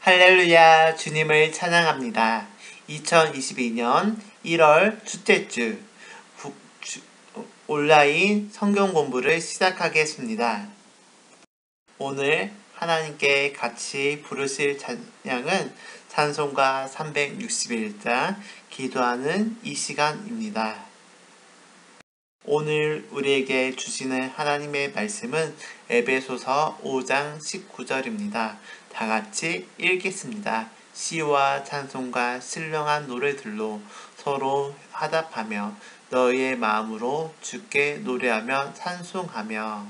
할렐루야, 주님을 찬양합니다. 2022년 1월 둘째 주 온라인 성경 공부를 시작하겠습니다. 오늘 하나님께 같이 부르실 찬양은 찬송가 361장 기도하는 이 시간입니다. 오늘 우리에게 주시는 하나님의 말씀은 에베소서 5장 19절입니다. 다 같이 읽겠습니다. 시와 찬송과 신령한 노래들로 서로 화답하며 너희의 마음으로 주께 노래하며 찬송하며.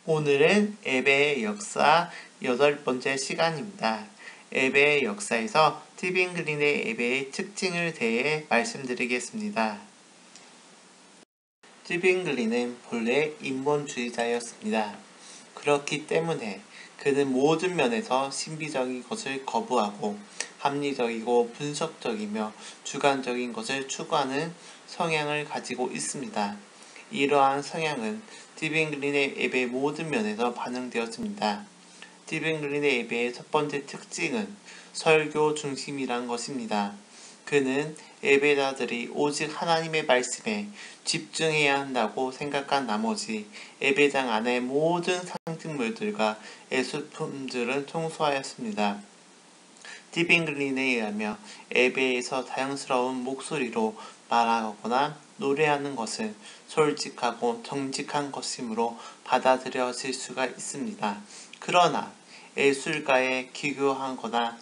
오늘은 예배의 역사 8번째 시간입니다. 예배의 역사에서 스티븐 글린의 예배의 특징을 대해 말씀드리겠습니다. 스티븐 글린은 본래 인본주의자였습니다. 그렇기 때문에 그는 모든 면에서 신비적인 것을 거부하고 합리적이고 분석적이며 주관적인 것을 추구하는 성향을 가지고 있습니다. 이러한 성향은 스티븐 글린의 예배의 모든 면에서 반영되었습니다. 스티븐 글린의 예배의 첫 번째 특징은 설교 중심이란 것입니다. 그는 예배자들이 오직 하나님의 말씀에 집중해야 한다고 생각한 나머지 예배장 안의 모든 상징물들과 예술품들은 청소하였습니다. 스티븐 글린에 의하며 예배에서 자연스러운 목소리로 말하거나 노래하는 것은 솔직하고 정직한 것이므로 받아들여질 수가 있습니다. 그러나 예술가에 기교하거나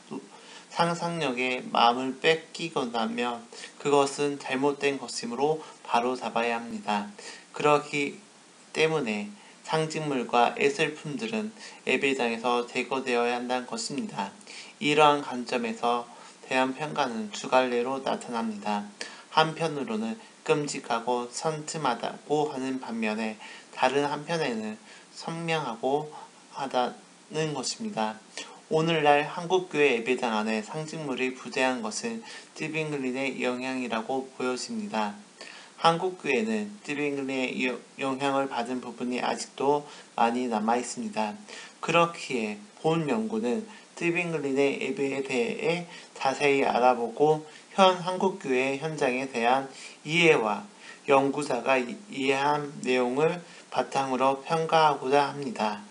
상상력에 마음을 뺏기거나면 그것은 잘못된 것이므로 바로 잡아야 합니다. 그렇기 때문에 상징물과 예술품들은 예배장에서 제거되어야 한다는 것입니다. 이러한 관점에서 대한 평가는 두 갈래로 나타납니다. 한편으로는 끔찍하고 선틈하다고 하는 반면에 다른 한편에는 선명하고 하다는 것입니다. 오늘날 한국교회 예배당 안에 상징물이 부재한 것은 스티븐 글린의 영향이라고 보여집니다. 한국교회는 스티븐 글린의 영향을 받은 부분이 아직도 많이 남아있습니다. 그렇기에 본 연구는 스티븐 글린의 예배에 대해 자세히 알아보고 현 한국교회 현장에 대한 이해와 연구자가 이해한 내용을 바탕으로 평가하고자 합니다.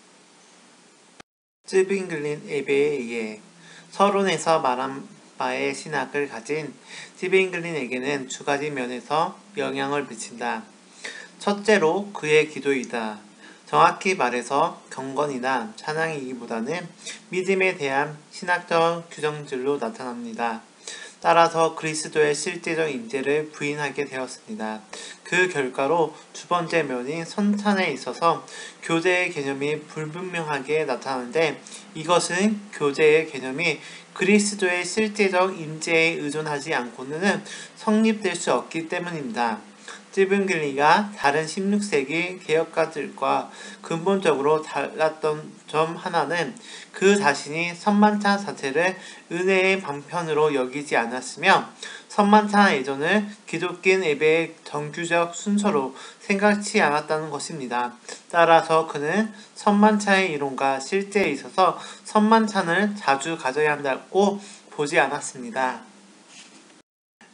스티븐 글린 예배에 의해 서론에서 말한 바의 신학을 가진 스티븐 글린에게는 두 가지 면에서 영향을 미친다. 첫째로 그의 기도이다. 정확히 말해서 경건이나 찬양이기보다는 믿음에 대한 신학적 규정들로 나타납니다. 따라서 그리스도의 실제적 임재를 부인하게 되었습니다. 그 결과로 두 번째 면인 선찬에 있어서 교제의 개념이 불분명하게 나타나는데 이것은 교제의 개념이 그리스도의 실제적 임재에 의존하지 않고는 성립될 수 없기 때문입니다. 스티븐 글린이 다른 16세기 개혁가들과 근본적으로 달랐던 점 하나는 그 자신이 선만찬 자체를 은혜의 방편으로 여기지 않았으며 선만찬 예전을 기독교인 예배의 정규적 순서로 생각지 않았다는 것입니다. 따라서 그는 선만찬의 이론과 실제에 있어서 선만찬을 자주 가져야 한다고 보지 않았습니다.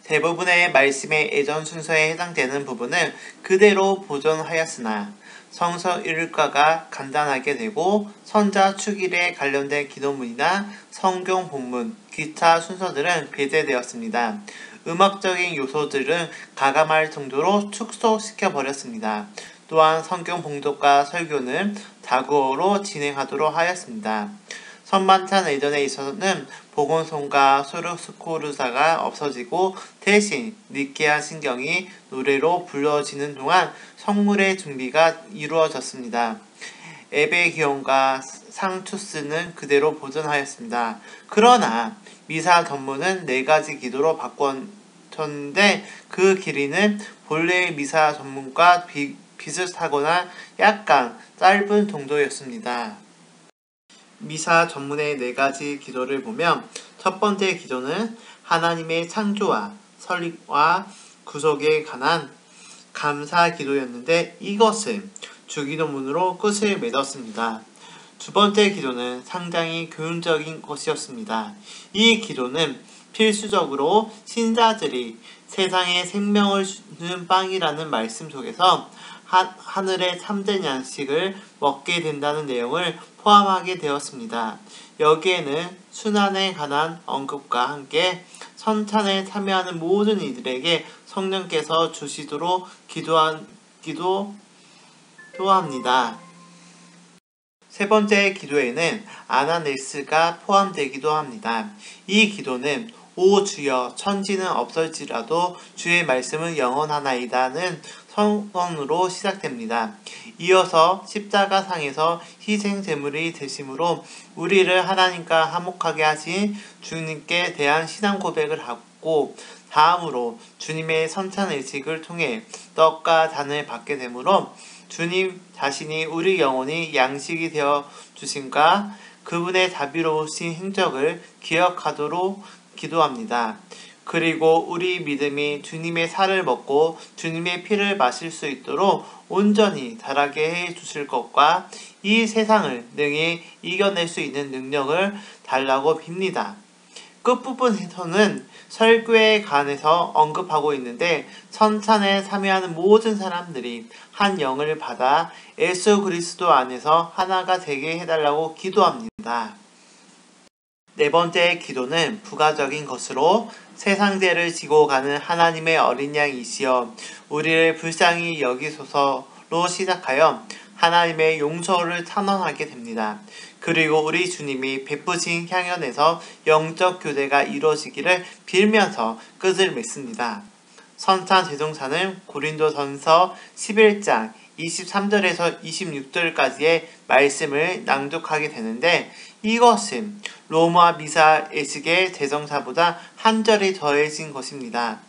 대부분의 말씀의 예전 순서에 해당되는 부분을 그대로 보존하였으나 성서 일과가 간단하게 되고 선자 축일에 관련된 기도문이나 성경 본문, 기타 순서들은 배제되었습니다. 음악적인 요소들은 가감할 정도로 축소시켜버렸습니다. 또한 성경 봉독과 설교는 다국어로 진행하도록 하였습니다. 선만찬 예전에 있어서는 복음성과 소르스코르사가 없어지고 대신 니케아 신경이 노래로 불러지는 동안 성물의 준비가 이루어졌습니다. 예배 기원과 상투스는 그대로 보존하였습니다. 그러나 미사 전문은 4가지 기도로 바꿨는데 그 길이는 본래의 미사 전문과 비슷하거나 약간 짧은 정도였습니다. 미사 전문의 4가지 기도를 보면 첫 번째 기도는 하나님의 창조와 설립과 구속에 관한 감사 기도였는데 이것은 주기도문으로 끝을 맺었습니다. 두 번째 기도는 상당히 교훈적인 것이었습니다. 이 기도는 필수적으로 신자들이 세상에 생명을 주는 빵이라는 말씀 속에서 하늘의 참된 양식을 먹게 된다는 내용을 포함하게 되었습니다. 여기에는 순환에 관한 언급과 함께 성찬에 참여하는 모든 이들에게 성령께서 주시도록 기도합니다. 세 번째 기도에는 아나네스가 포함되기도 합니다. 이 기도는 오 주여 천지는 없을지라도 주의 말씀은 영원하나이다는 성언으로 시작됩니다. 이어서 십자가상에서 희생제물이 되심으로 우리를 하나님과 화목하게 하신 주님께 대한 신앙 고백을 하고 다음으로 주님의 성찬 의식을 통해 떡과 잔을 받게 되므로 주님 자신이 우리 영혼이 양식이 되어 주심과 그분의 자비로우신 행적을 기억하도록 기도합니다. 그리고 우리 믿음이 주님의 살을 먹고 주님의 피를 마실 수 있도록 온전히 자라게 해 주실 것과 이 세상을 능히 이겨낼 수 있는 능력을 달라고 빕니다. 끝부분에서는 설교에 관해서 언급하고 있는데 성찬에 참여하는 모든 사람들이 한 영을 받아 예수 그리스도 안에서 하나가 되게 해달라고 기도합니다. 네 번째 기도는 부가적인 것으로 세상 죄를 지고 가는 하나님의 어린 양이시여 우리를 불쌍히 여기소서로 시작하여 하나님의 용서를 찬원하게 됩니다. 그리고 우리 주님이 베푸신 향연에서 영적 교대가 이루어지기를 빌면서 끝을 맺습니다. 성찬 제정사는 고린도전서 11장 23절에서 26절까지의 말씀을 낭독하게 되는데 이것은 로마 미사 예식의 제정사보다 한 절이 더해진 것입니다.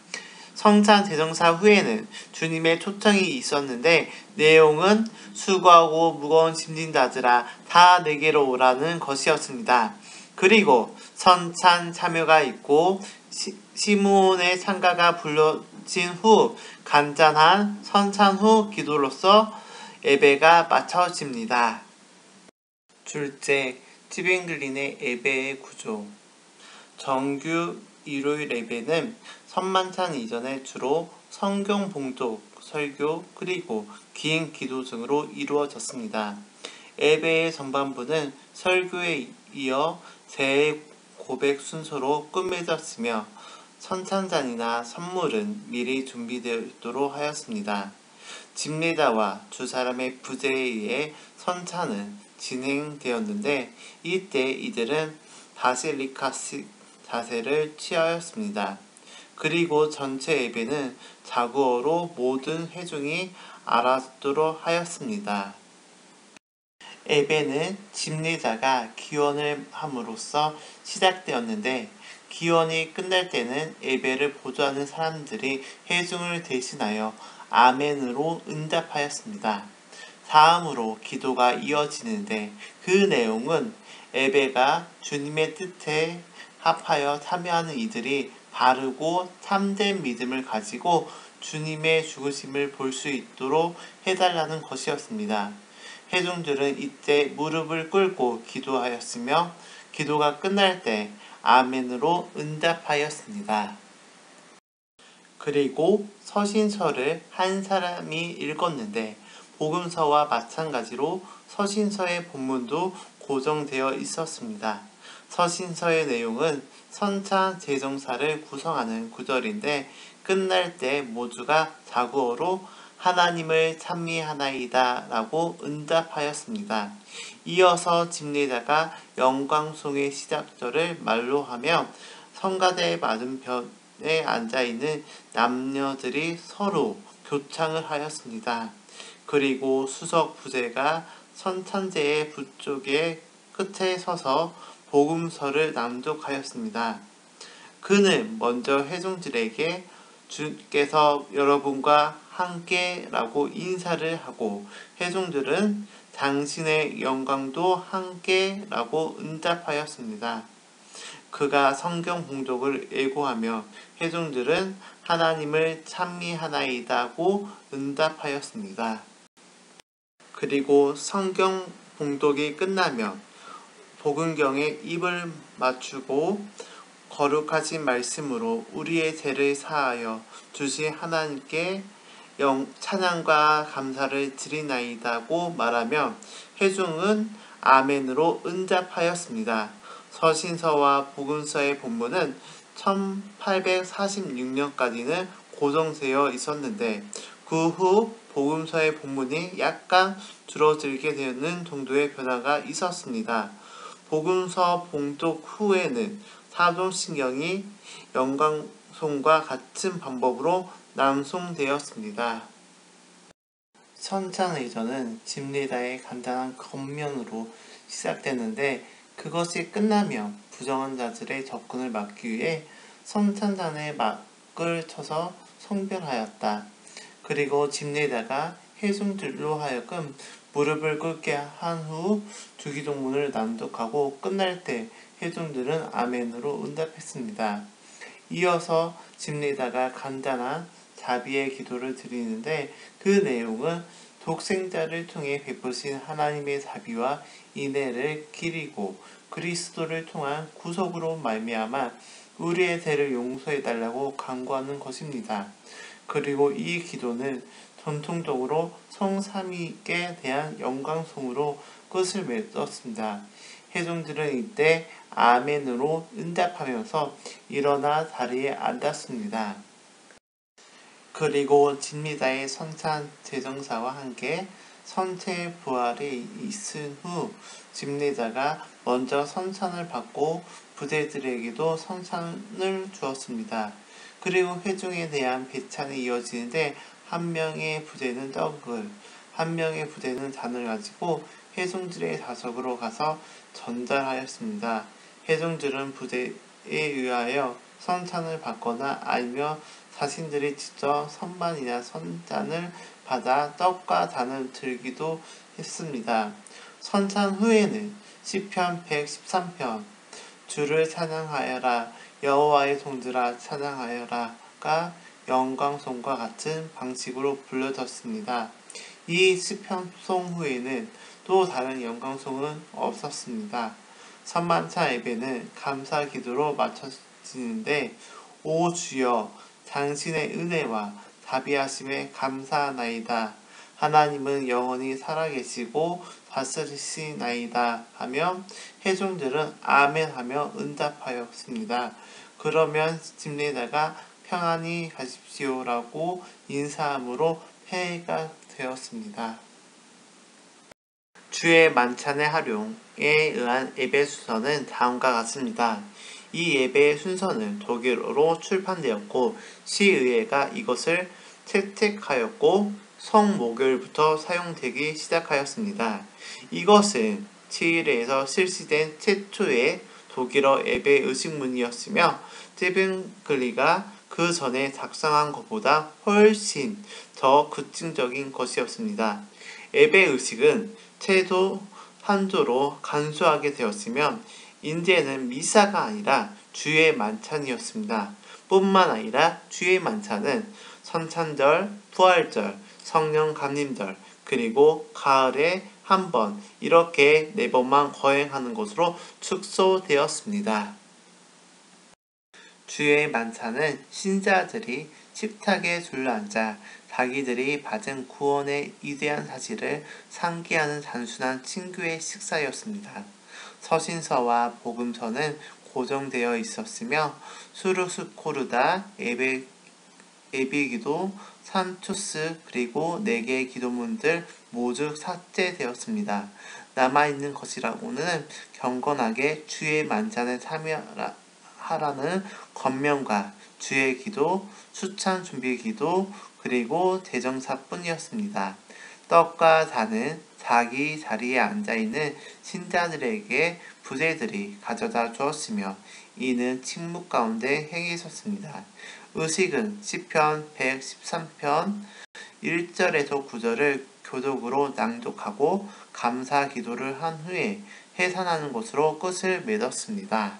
성찬 제정사 후에는 주님의 초청이 있었는데 내용은 수고하고 무거운 짐진 자들아 다 내게로 오라는 것이었습니다. 그리고 성찬 참여가 있고 시므온의 창가가 불러진 후 간단한 성찬 후 기도로서 예배가 마쳐집니다. 둘째, 티빙글린의 예배의 구조. 정규 일요일 예배는 선만찬 이전에 주로 성경 봉독, 설교, 그리고 긴 기도 등으로 이루어졌습니다. 예배의 전반부는 설교에 이어 새해 고백 순서로 끝맺었으며 성찬잔이나 선물은 미리 준비되도록 하였습니다. 집례자와 두 사람의 부재에 의해 성찬은 진행되었는데 이때 이들은 바실리카식 자세를 취하였습니다. 그리고 전체 예배는 자구어로 모든 회중이 알아듣도록 하였습니다. 예배는 집례자가 기원을 함으로써 시작되었는데 기원이 끝날 때는 예배를 보조하는 사람들이 회중을 대신하여 아멘으로 응답하였습니다. 다음으로 기도가 이어지는데 그 내용은 예배가 주님의 뜻에 합하여 참여하는 이들이 바르고 참된 믿음을 가지고 주님의 죽으심을 볼 수 있도록 해달라는 것이었습니다. 회중들은 이때 무릎을 꿇고 기도하였으며 기도가 끝날 때 아멘으로 응답하였습니다. 그리고 서신서를 한 사람이 읽었는데 복음서와 마찬가지로 서신서의 본문도 고정되어 있었습니다. 서신서의 내용은 성찬 제정사를 구성하는 구절인데 끝날 때 모두가 자구어로 하나님을 찬미하나이다 라고 응답하였습니다. 이어서 집례자가 영광송의 시작절을 말로 하며 성가대 맞은편에 앉아있는 남녀들이 서로 교창을 하였습니다. 그리고 수석 부제가 성찬제의 부쪽의 끝에 서서 복음서를 낭독하였습니다. 그는 먼저 회중들에게 주께서 여러분과 함께 라고 인사를 하고 회중들은 당신의 영광도 함께 라고 응답하였습니다. 그가 성경 봉독을 예고하며 회중들은 하나님을 찬미하나이다고 응답하였습니다. 그리고 성경 봉독이 끝나면 복음경에 입을 맞추고 거룩하신 말씀으로 우리의 죄를 사하여 주신 하나님께 찬양과 감사를 드리나이다고 말하며 회중은 아멘으로 응답하였습니다. 서신서와 복음서의 본문은 1846년까지는 고정되어 있었는데 그 후 복음서의 본문이 약간 줄어들게 되는 정도의 변화가 있었습니다. 복음서 봉독 후에는 사도신경이 영광송과 같은 방법으로 낭송되었습니다. 선찬의전은 집리다의 간단한 겉면으로 시작되는데 그것이 끝나면 부정한 자들의 접근을 막기 위해 선찬단에 막을 쳐서 성별하였다. 그리고 집리다가 회중들로 하여금 무릎을 꿇게 한 후 주기도문을 낭독하고 끝날 때 회중들은 아멘으로 응답했습니다. 이어서 집리다가 간단한 자비의 기도를 드리는데 그 내용은 독생자를 통해 베푸신 하나님의 자비와 인애를 기리고 그리스도를 통한 구속으로 말미암아 우리의 죄를 용서해달라고 간구하는 것입니다. 그리고 이 기도는 전통적으로 성삼위께 대한 영광송으로 끝을 맺었습니다. 회중들은 이때 아멘으로 응답하면서 일어나 자리에 앉았습니다. 그리고 집리다의 선찬 제정사와 함께 선체 부활이 있은 후 집리다가 먼저 선찬을 받고 부대들에게도 선찬을 주었습니다. 그리고 회중에 대한 배찬이 이어지는데 한 명의 부대는 떡을, 한 명의 부대는 잔을 가지고 회중들의 좌석으로 가서 전달하였습니다. 회중들은 부대에 의하여 선찬을 받거나 아니면 자신들이 직접 선반이나 선잔을 받아 떡과 잔을 들기도 했습니다. 선찬 후에는 시편 113편 주를 찬양하여라 여호와의 종들아 찬양하여라가 영광송과 같은 방식으로 불려졌습니다. 이 시편송 후에는 또 다른 영광송은 없었습니다. 선만차 예배는 감사 기도로 마쳐지는데 오 주여 당신의 은혜와 자비하심에 감사하나이다. 하나님은 영원히 살아계시고 다스리시나이다 하며 회중들은 아멘 하며 응답하였습니다. 그러면 집리다가 평안히 가십시오라고 인사함으로 폐회가 되었습니다. 주의 만찬의 활용에 의한 예배 순서는 다음과 같습니다. 이 예배의 순서는 독일어로 출판되었고 시의회가 이것을 채택하였고 성목요일부터 사용되기 시작하였습니다. 이것은 7일에서 실시된 최초의 독일어 예배 의식문이었으며 띠빙글리가 그 전에 작성한 것보다 훨씬 더 구체적인 것이었습니다. 예배 의식은 최소 한조로 간소하게 되었으며 인제는 미사가 아니라 주의 만찬이었습니다. 뿐만 아니라 주의 만찬은 선찬절, 부활절, 성령 감림절, 그리고 가을에 한 번 이렇게 4번만 거행하는 것으로 축소되었습니다. 주의 만찬은 신자들이 식탁에 둘러앉아 자기들이 받은 구원의 위대한 사실을 상기하는 단순한 친구의 식사였습니다. 서신서와 복음서는 고정되어 있었으며 수르스코르다, 예비기도, 산투스 그리고 4개의 기도문들 모두 삭제되었습니다. 남아있는 것이라고는 경건하게 주의 만찬에 참여하라는 겉면과 주의 기도, 수찬 준비 기도, 그리고 대정사뿐이었습니다. 떡과 잔은 자기 자리에 앉아있는 신자들에게 부제들이 가져다 주었으며 이는 침묵 가운데 행했었습니다. 의식은 시편 113편 1절에서 9절을 교독으로 낭독하고 감사 기도를 한 후에 해산하는 것으로 끝을 맺었습니다.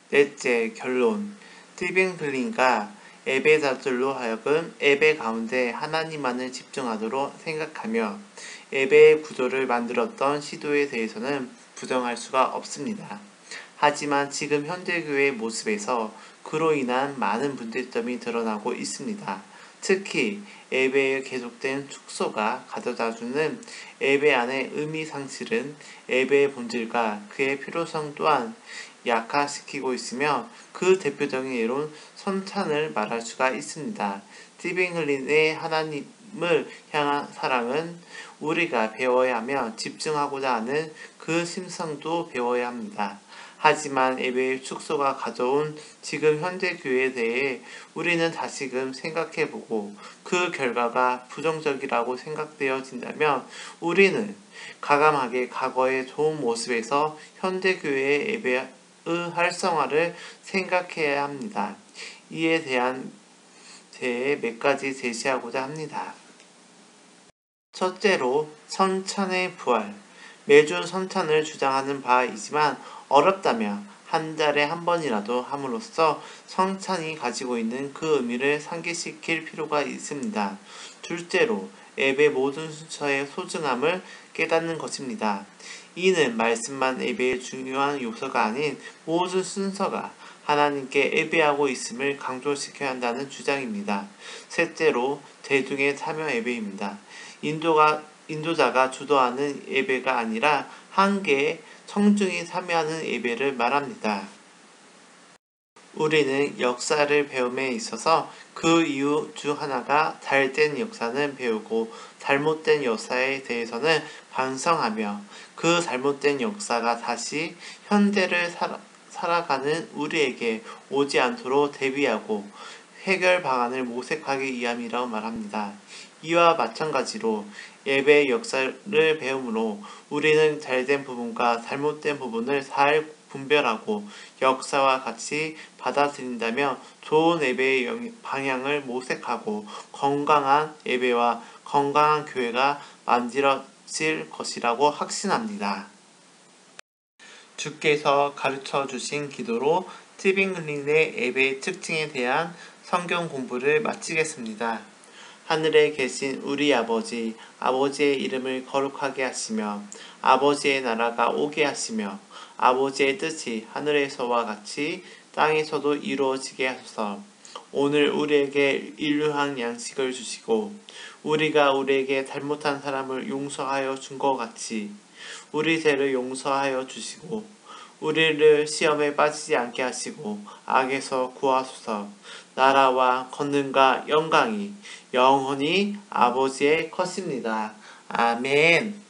넷째, 결론. 띠빙글린과 예배자들로 하여금 예배 가운데 하나님만을 집중하도록 생각하며 예배의 구조를 만들었던 시도에 대해서는 부정할 수가 없습니다. 하지만 지금 현대교회의 모습에서 그로 인한 많은 문제점이 드러나고 있습니다. 특히 예배의 계속된 축소가 가져다주는 예배 안의 의미 상실은 예배의 본질과 그의 필요성 또한 약화시키고 있으며 그 대표적인 예론 선찬을 말할 수가 있습니다. 스티븐 흘린의 하나님을 향한 사랑은 우리가 배워야 하며 집중하고자 하는 그 심성도 배워야 합니다. 하지만 예배의 축소가 가져온 지금 현대 교회에 대해 우리는 다시금 생각해보고 그 결과가 부정적이라고 생각되어진다면 우리는 가감하게 과거의 좋은 모습에서 현대 교회의 예배의 활성화를 생각해야 합니다. 이에 대해 몇 가지 제시하고자 합니다. 첫째로 성찬의 부활. 매주 성찬을 주장하는 바이지만 어렵다면 한 달에 한 번이라도 함으로써 성찬이 가지고 있는 그 의미를 상기시킬 필요가 있습니다. 둘째로 예배 모든 순서의 소중함을 깨닫는 것입니다. 이는 말씀만 예배의 중요한 요소가 아닌 모든 순서가 하나님께 예배하고 있음을 강조시켜야 한다는 주장입니다. 셋째로 대중의 참여 예배입니다. 인도자가 주도하는 예배가 아니라 한 개의 청중이 참여하는 예배를 말합니다. 우리는 역사를 배움에 있어서 그 이유 중 하나가 잘된 역사는 배우고 잘못된 역사에 대해서는 반성하며 그 잘못된 역사가 다시 현대를 살아가는 우리에게 오지 않도록 대비하고 해결 방안을 모색하기 위함이라고 말합니다. 이와 마찬가지로 예배의 역사를 배움으로 우리는 잘된 부분과 잘못된 부분을 잘 분별하고 역사와 같이 받아들인다면 좋은 예배의 방향을 모색하고 건강한 예배와 건강한 교회가 만들어질 것이라고 확신합니다. 주께서 가르쳐 주신 기도로 스티븐 흘린의 예배의 특징에 대한 성경 공부를 마치겠습니다. 하늘에 계신 우리 아버지, 아버지의 이름을 거룩하게 하시며 아버지의 나라가 오게 하시며 아버지의 뜻이 하늘에서와 같이 땅에서도 이루어지게 하소서. 오늘 우리에게 일용할 양식을 주시고 우리가 우리에게 잘못한 사람을 용서하여 준 것 같이 우리 죄를 용서하여 주시고 우리를 시험에 빠지지 않게 하시고 악에서 구하소서. 나라와 권능과 영광이 영원히 아버지의 것입니다. 아멘.